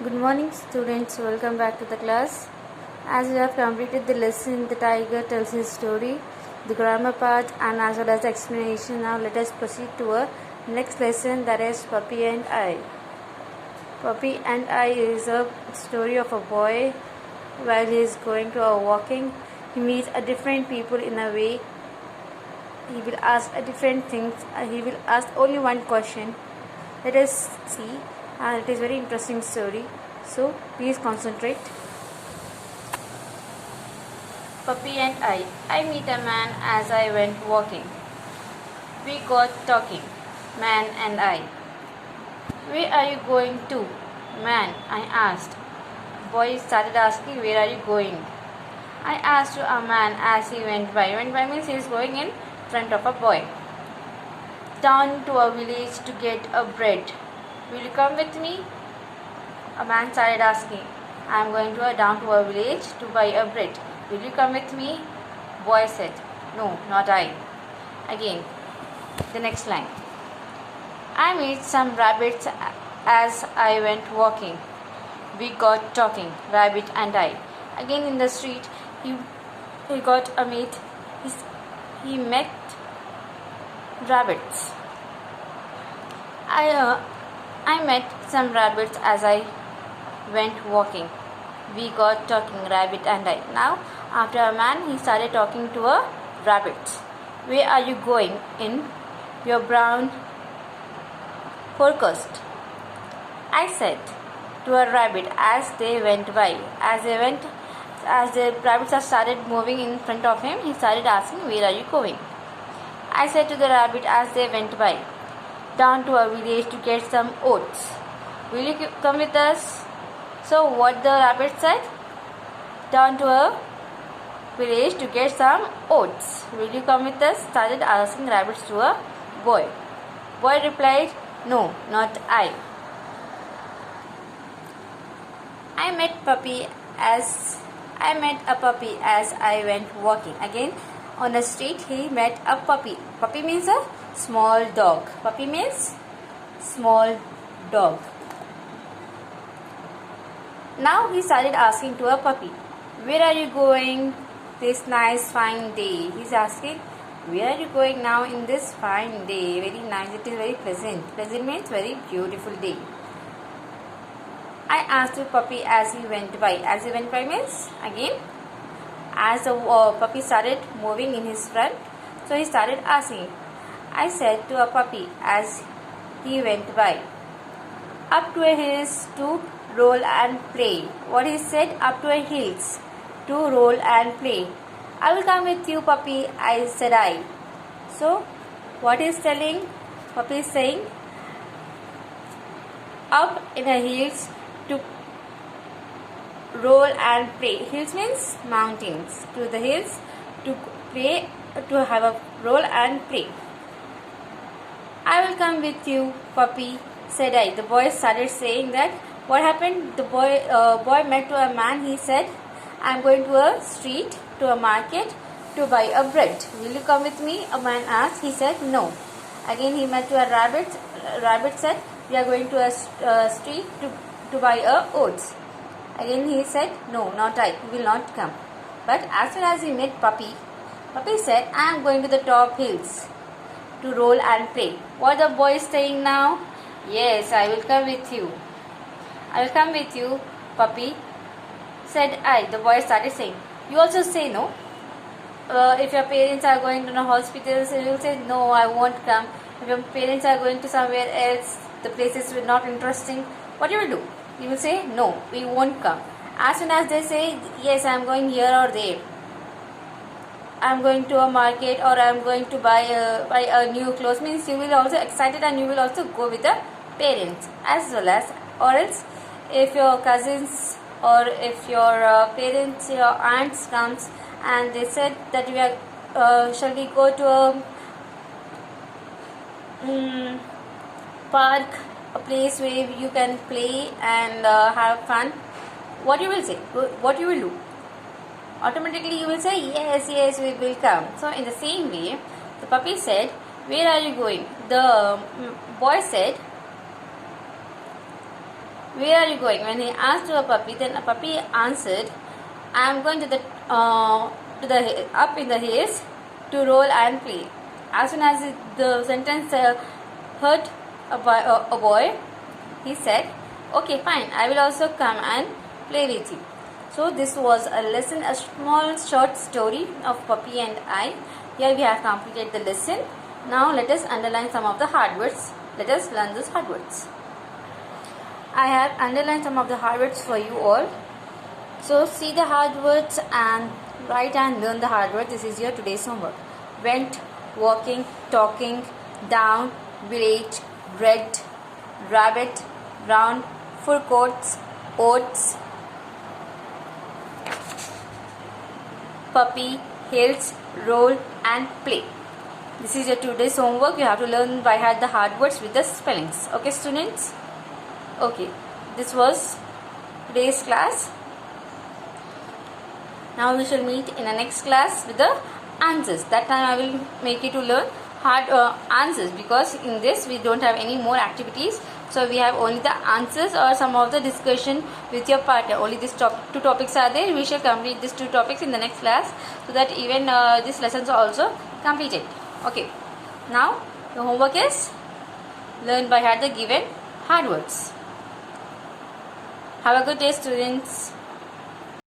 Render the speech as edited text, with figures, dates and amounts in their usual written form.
Good morning, students. Welcome back to the class. As we have completed the lesson, the tiger tells his story, the grammar part, and as well as the explanation. Now, let us proceed to our next lesson, that is Puppy and I. Puppy and I is a story of a boy while he is going to a walking. He meets a different people in a way. He will ask a different things. He will ask only one question. Let us see. It is very interesting story. So please concentrate. Puppy and I meet a man as I went walking. We got talking, man and I. Where are you going to? Man, I asked. Boy started asking, where are you going? I asked to a man as he went by. Went by means he is going in front of a boy. Down to a village to get a bread. Will you come with me? A man started asking. I am going down to a village to buy a bread. Will you come with me? Boy said, no, not I. Again, the next line. I met some rabbits as I went walking. We got talking, rabbit and I. Again in the street, he got a meet. He met rabbits. I met some rabbits as I went walking. We got talking, rabbit and I. Now, after a man, he started talking to a rabbit. Where are you going in your brown forecast? I said to a rabbit as they went by. As the rabbits have started moving in front of him, he started asking, where are you going? I said to the rabbit as they went by, down to a village to get some oats. Will you come with us? So what the rabbit said? Down to a village to get some oats. Will you come with us? Started asking rabbits to a boy. Boy replied, no, not I. I met a puppy as I went walking. Again, on the street he met a puppy. Puppy means a small dog. Puppy means small dog. Now he started asking to a puppy, where are you going this nice fine day? He's asking, where are you going now in this fine day? Very nice, it is very pleasant. Pleasant means very beautiful day. I asked the puppy as he went by. As he went by means, again, as the puppy started moving in his front, so he started asking. I said to a puppy as he went by, up to a hills to roll and play. What he said, up to a hills to roll and play. I will come with you, puppy, I said I. So, what is telling? Puppy is saying, up in the hills to roll and play. Hills means mountains. To the hills to play, to have a roll and play. I will come with you, puppy, said I. The boy started saying that. What happened? The boy met to a man. He said, I am going to a street, to a market to buy a bread. Will you come with me? A man asked. He said, no. Again he met to a rabbit. Rabbit said, we are going to a street to buy a oats. Again he said, no, not I. He will not come. But as soon as he met puppy, puppy said, I am going to the top hills to roll and play. What the boy is saying now? Yes, I will come with you. I will come with you, puppy, said I. The boy started saying. You also say no. If your parents are going to the hospital, so you will say no, I won't come. If your parents are going to somewhere else, the places were not interesting, what you will do? You will say no, we won't come. As soon as they say yes, I am going here or there, I am going to a market or I am going to buy a new clothes, means you will also excited and you will also go with the parents as well as, or else if your cousins or if your parents, your aunts comes and they said that we are shall we go to a park, a place where you can play and have fun, what you will say? What you will do? Automatically you will say yes, yes, we will come. So in the same way, the puppy said, where are you going? The boy said, Where are you going? When he asked to a puppy, then a puppy answered, I am going to the up in the hills to roll and play. As soon as the sentence hurt a boy, he said, okay, fine, I will also come and play with you. So this was a lesson, a small short story of Puppy and I. Here we have completed the lesson. Now let us underline some of the hard words. Let us learn those hard words. I have underlined some of the hard words for you all. So see the hard words and write and learn the hard words. This is your today's homework. Went, walking, talking, down, village, bread, rabbit, round, full coats, oats, puppy, hills, roll and play. This is your today's homework. You have to learn by heart the hard words with the spellings. Okay, students? Okay, this was today's class. Now we shall meet in the next class with the answers. That time I will make you to learn hard answers, because in this we don't have any more activities. So we have only the answers or some of the discussion with your partner. Only these two topics are there. We shall complete these 2 topics in the next class, so that even these lessons are also completed. Okay. Now the homework is learn by heart the given hard words. Have a good day, students.